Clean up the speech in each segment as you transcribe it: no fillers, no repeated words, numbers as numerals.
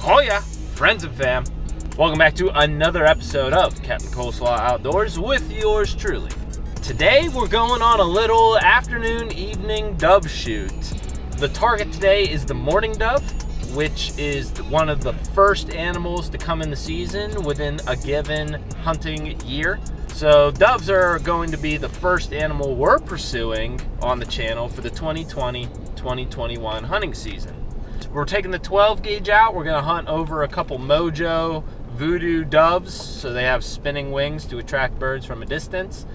Ahoya, friends and fam. Welcome back to another episode of Captain Coleslaw Outdoors with yours truly. Today we're going on a little afternoon, evening dove shoot. The target today is the mourning dove, which is one of the first animals to come in the season within a given hunting year. So doves are going to be the first animal we're pursuing on the channel for the 2020-2021 hunting season. We're taking the 12 gauge out. We're going to hunt over a couple Mojo voodoo doves, so they have spinning wings to attract birds from a distance.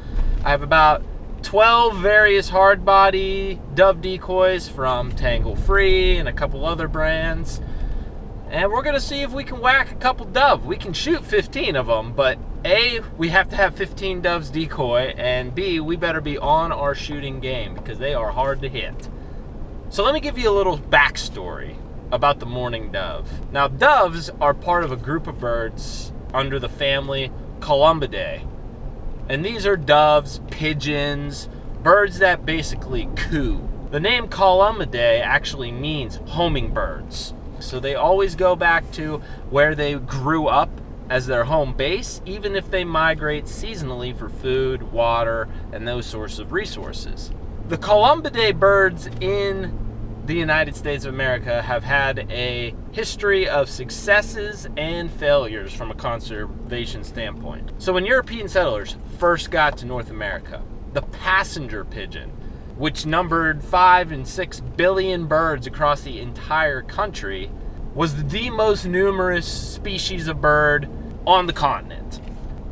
I have about 12 various hard body dove decoys from Tangle Free and a couple other brands. And we're going to see if we can whack a couple dove. We can shoot 15 of them, but A, we have to have 15 doves decoy, and B, we better be on our shooting game because they are hard to hit. So let me give you a little backstory about the mourning dove. Now, doves are part of a group of birds under the family Columbidae. And these are doves, pigeons, birds that basically coo. The name Columbidae actually means homing birds. So they always go back to where they grew up as their home base, even if they migrate seasonally for food, water, and those sorts of resources. The Columbidae birds in the United States of America have had a history of successes and failures from a conservation standpoint. So when European settlers first got to North America, the passenger pigeon, which numbered 5 and 6 billion birds across the entire country, was the most numerous species of bird on the continent.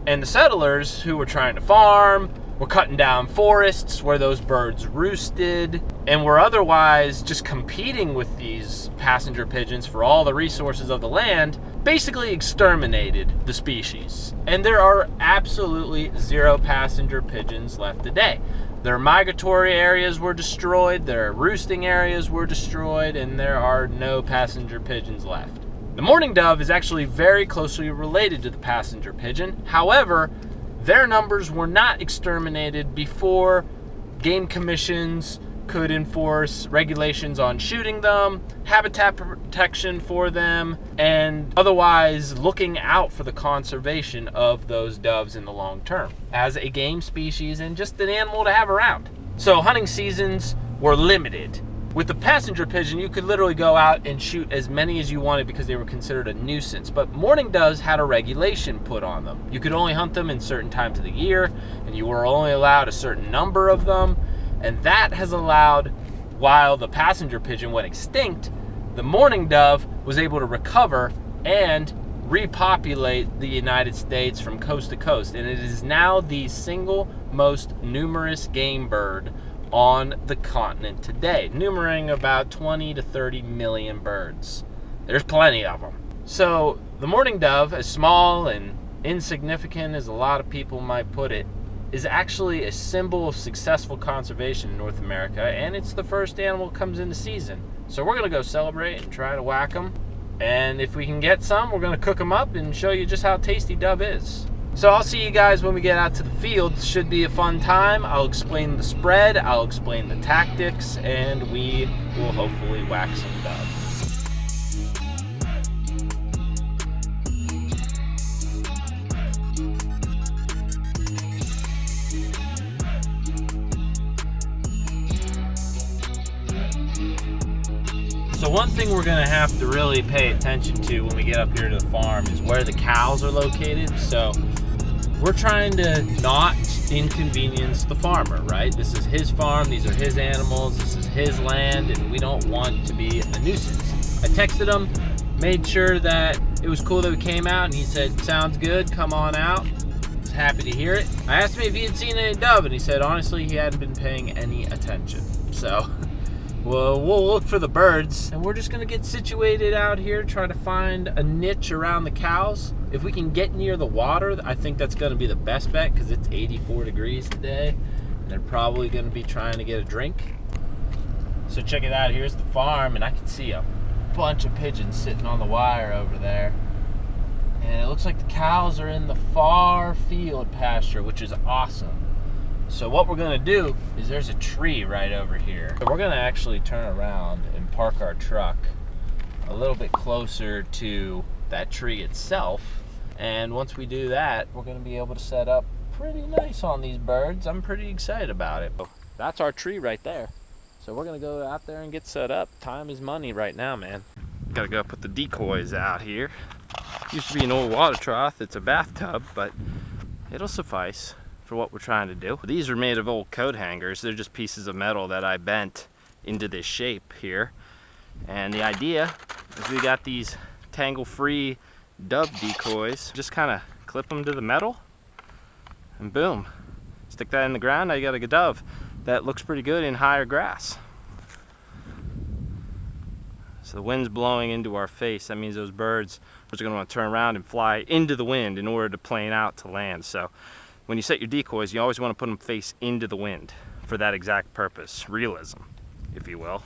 And the settlers who were trying to farm were cutting down forests where those birds roosted and were otherwise just competing with these passenger pigeons for all the resources of the land, basically exterminated the species. And there are absolutely zero passenger pigeons left today. Their migratory areas were destroyed, their roosting areas were destroyed, and there are no passenger pigeons left. The mourning dove is actually very closely related to the passenger pigeon. However, their numbers were not exterminated before game commissions could enforce regulations on shooting them, habitat protection for them, and otherwise looking out for the conservation of those doves in the long term as a game species and just an animal to have around. So hunting seasons were limited. With the passenger pigeon, you could literally go out and shoot as many as you wanted because they were considered a nuisance. But mourning doves had a regulation put on them. You could only hunt them in certain times of the year, and you were only allowed a certain number of them. And that has allowed, while the passenger pigeon went extinct, the mourning dove was able to recover and repopulate the United States from coast to coast. And it is now the single most numerous game bird on the continent today, numerating about 20 to 30 million birds. There's plenty of them. So the mourning dove, as small and insignificant as a lot of people might put it, is actually a symbol of successful conservation in North America, and it's the first animal that comes into season. So we're gonna go celebrate and try to whack them. And if we can get some, we're gonna cook them up and show you just how tasty dove is. So I'll see you guys when we get out to the field. Should be a fun time. I'll explain the spread, I'll explain the tactics, and we will hopefully whack some dove. So one thing we're gonna have to really pay attention to when we get up here to the farm is where the cows are located. So we're trying to not inconvenience the farmer, right? This is his farm, these are his animals, this is his land, and we don't want to be a nuisance. I texted him, made sure that it was cool that we came out, and he said, sounds good, come on out. I was happy to hear it. I asked him if he had seen any dove, and he said, honestly, he hadn't been paying any attention. So well, we'll look for the birds, and we're just gonna get situated out here, try to find a niche around the cows. If we can get near the water, I think that's gonna be the best bet because it's 84 degrees today, and they're probably gonna be trying to get a drink. So check it out, here's the farm, and I can see a bunch of pigeons sitting on the wire over there. And it looks like the cows are in the far field pasture, which is awesome. So what we're gonna do is there's a tree right over here. So we're gonna actually turn around and park our truck a little bit closer to that tree itself. And once we do that, we're gonna be able to set up pretty nice on these birds. I'm pretty excited about it. That's our tree right there. So we're gonna go out there and get set up. Time is money right now, man. Gotta go put the decoys out here. Used to be an old water trough. It's a bathtub, but it'll suffice for what we're trying to do. These are made of old coat hangers. They're just pieces of metal that I bent into this shape here. And the idea is we got these tangle-free dove decoys. Just kind of clip them to the metal and boom. Stick that in the ground, now you got a dove that looks pretty good in higher grass. So the wind's blowing into our face. That means those birds are going to want to turn around and fly into the wind in order to plane out to land. So when you set your decoys, you always want to put them face into the wind for that exact purpose. Realism, if you will.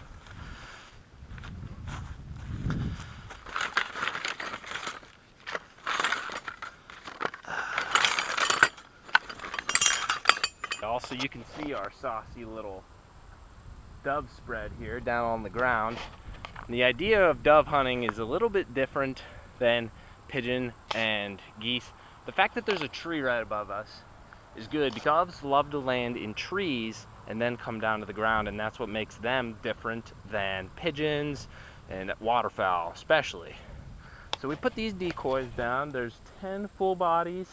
Also, you can see our saucy little dove spread here down on the ground. And the idea of dove hunting is a little bit different than pigeon and geese. The fact that there's a tree right above us is good because doves love to land in trees and then come down to the ground, and that's what makes them different than pigeons and waterfowl especially. So we put these decoys down. There's 10 full bodies,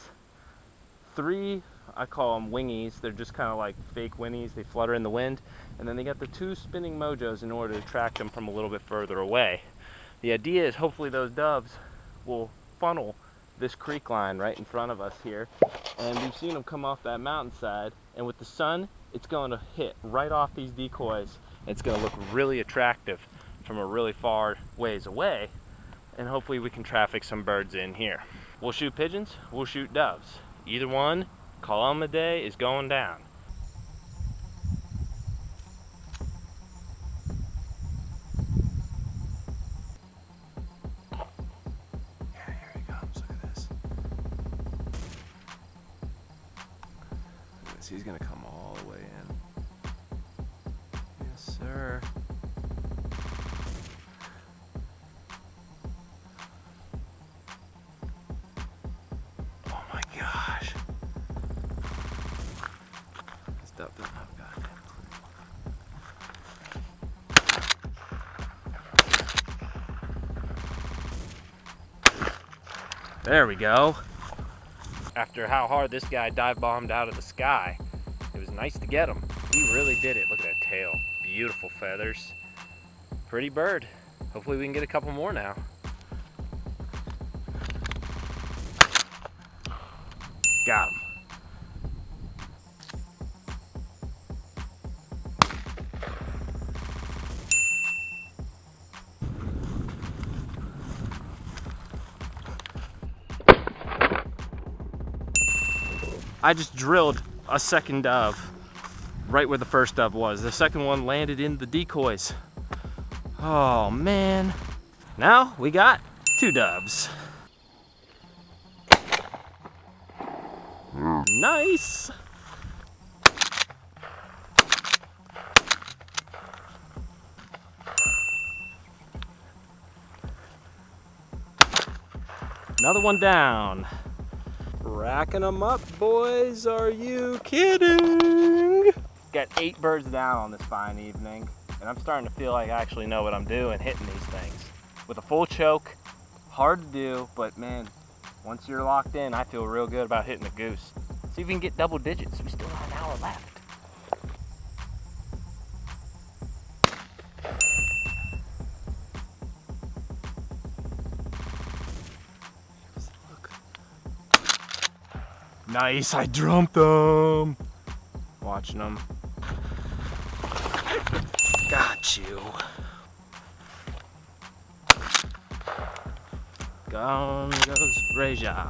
3 I call them wingies. They're just kind of like fake wingies. They flutter in the wind. And then they got the 2 spinning mojos in order to attract them from a little bit further away. The idea is hopefully those doves will funnel this creek line right in front of us here. And we've seen them come off that mountainside. And with the sun, it's going to hit right off these decoys. And it's going to look really attractive from a really far ways away. And hopefully we can traffic some birds in here. We'll shoot pigeons, we'll shoot doves. Either one, call them a day, is going down. Yeah, here he comes. Look at this. He's gonna come all the way in. Yes, sir. Oh my gosh. Up there. Oh, God. There we go. After how hard this guy dive bombed out of the sky, it was nice to get him. He really did it. Look at that tail. Beautiful feathers. Pretty bird. Hopefully we can get a couple more now. Got him. I just drilled a second dove right where the first dove was. The second one landed in the decoys. Oh man. Now we got 2 doves. Nice. Another one down. Racking them up, boys. Are you kidding? Got 8 birds down on this fine evening, and I'm starting to feel like I actually know what I'm doing hitting these things. With a full choke, hard to do, but man, once you're locked in, I feel real good about hitting a goose. See if we can get double digits. We still got an hour left. Nice, I drumped them. Watching them. Got you. Gone goes Frazier.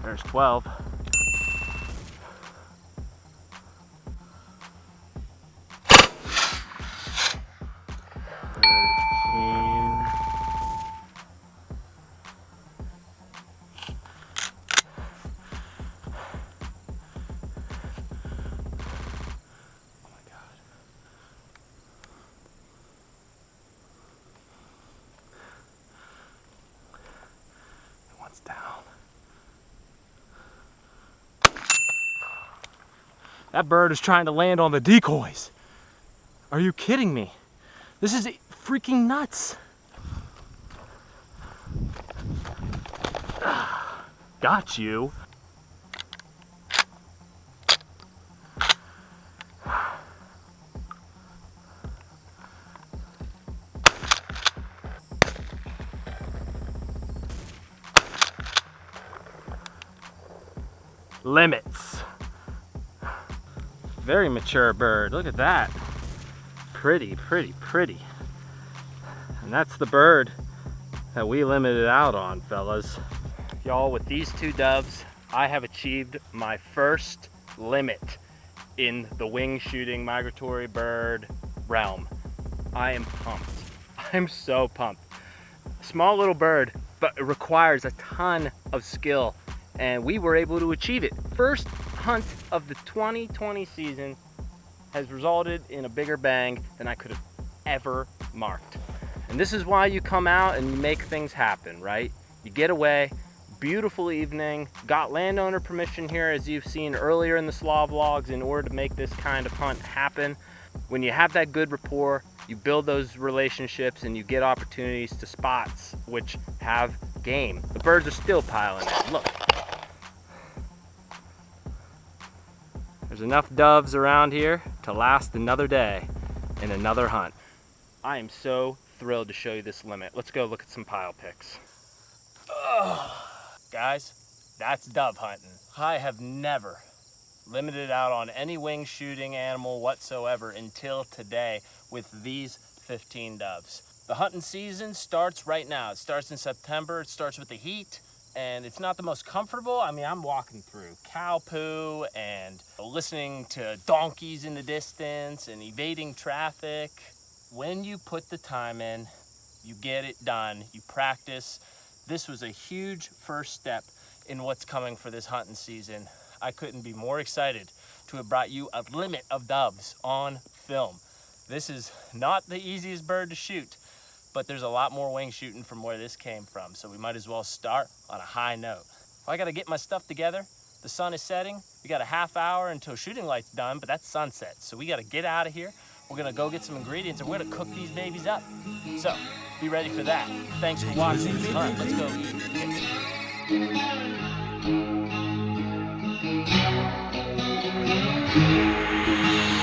There's 12. down. That bird is trying to land on the decoys. Are you kidding me? This is freaking nuts. Got you. Limits. Very mature bird. Look at that. Pretty, pretty, pretty. And that's the bird that we limited out on, fellas. Y'all, with these two doves, I have achieved my first limit in the wing shooting migratory bird realm. I am pumped. I'm so pumped. Small little bird, but it requires a ton of skill, and we were able to achieve it. First hunt of the 2020 season has resulted in a bigger bang than I could have ever marked. And this is why you come out and you make things happen, right? You get away, beautiful evening, got landowner permission here, as you've seen earlier in the Slaw vlogs, in order to make this kind of hunt happen. When you have that good rapport, you build those relationships and you get opportunities to spots which have game. The birds are still piling in. Look. There's enough doves around here to last another day in another hunt. I am so thrilled to show you this limit. Let's go look at some pile pics. Oh, guys, that's dove hunting. I have never limited out on any wing shooting animal whatsoever until today with these 15 doves. The hunting season starts right now. It starts in September. It starts with the heat. And it's not the most comfortable. I mean, I'm walking through cow poo and listening to donkeys in the distance and evading traffic. When you put the time in, you get it done, you practice. This was a huge first step in what's coming for this hunting season. I couldn't be more excited to have brought you a limit of doves on film. This is not the easiest bird to shoot, but there's a lot more wing shooting from where this came from, so we might as well start on a high note. I gotta get my stuff together. The sun is setting. We got a half hour until shooting light's done, but that's sunset, so we gotta get out of here. We're gonna go get some ingredients and we're gonna cook these babies up. So, be ready for that. Thanks for watching this hunt. Let's go eat.